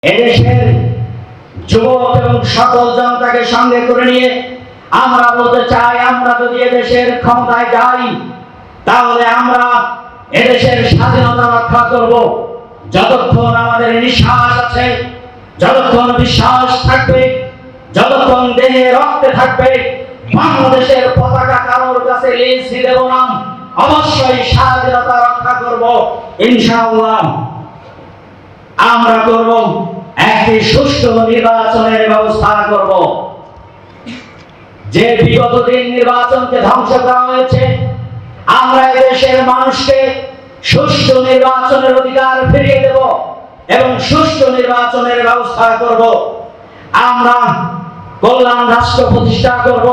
এদেশের যুবক এবং সকল জনতাকে সঙ্গে করে নিয়ে আমরা বলতে চাই, আমরা যদি এদেশের ক্ষমতায় যাই তাহলে আমরা এদেশের স্বাধীনতা রক্ষা করব। যতক্ষণ আমাদের নিঃশ্বাস আছে, যতক্ষণ বিশ্বাস থাকবে, যতক্ষণ দেহে রক্তে থাকবে, বাংলাদেশের পতাকা কারোর কাছে লিজ দেব না, অবশ্যই স্বাধীনতা রক্ষা করব ইনশাআল্লাহ। আমরা করব একটি সুষ্ঠু নির্বাচনের ব্যবস্থা করব। যে বিগত দিন নির্বাচনকে ধ্বংস করা হয়েছে, আমরা দেশের মানুষকে সুষ্ঠু নির্বাচনের অধিকার ফিরিয়ে দেব এবং সুষ্ঠু নির্বাচনের ব্যবস্থা করব। আমরা কল্যাণ রাষ্ট্র প্রতিষ্ঠা করব,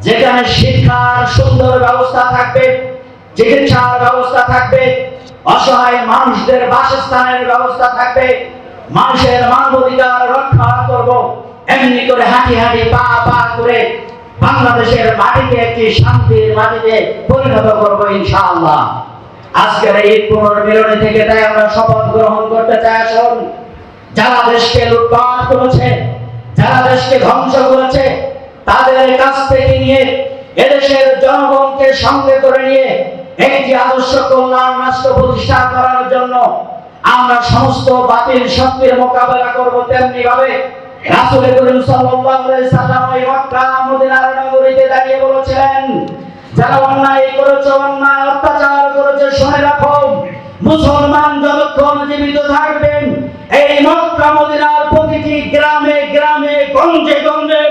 যেখানে শিক্ষার সুন্দর ব্যবস্থা থাকবে, চিকিৎসার ব্যবস্থা থাকবে, অসহায় মানুষদের বাসস্থানের ব্যবস্থা থাকবে, মানুষের মানবাধিকার রক্ষা করব। এমনি করে হাঁটি হাঁটি পা পা করে বাংলাদেশের মাটিকে একটি শান্তির মাটিতে পরিণত করব ইনশাআল্লাহ। আজকের এই পুনর্মিলনী থেকে তাই আমরা শপথ গ্রহণ করতে চাই, আসুন যারা দেশকে লুটপাট করেছে, যারা দেশকে ধ্বংস করেছে, তাদের কাছ থেকে নিয়ে এদেশের জনগণকে সঙ্গে করে নিয়ে একটি আদর্শ কল্যাণ রাষ্ট্র প্রতিষ্ঠা করার জন্য আমরা সমস্ত বাতিল শক্তির মোকাবেলা করব। তেমনি ভাবে রাসূল করিম সাল্লাল্লাহু আলাইহি সাল্লাম ওই মক্কা মদিনার নগরীতে দাঁড়িয়ে বলেছিলেন, যারা অন্যায় করেছে, অন্যায় অত্যাচার করেছে, শুনে রাখো, মুসলমান যতক্ষণ জীবিত থাকবেন এই মক্কা মদিনার প্রতিটি গ্রামে গ্রামে গঞ্জে গঞ্জে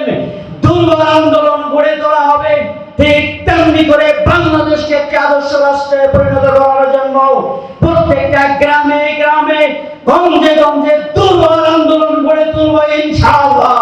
দুর্বল আন্দোলন গড়ে তোলা হবে। ঠিক তেমনি করে বাংলাদেশকে একটি আদর্শ রাষ্ট্রে পরিণত করার জন্য প্রত্যেকটা গ্রামে গ্রামে গঞ্জে গঞ্জে দুর্বল আন্দোলন গড়ে তুলব ইনশাআল্লাহ।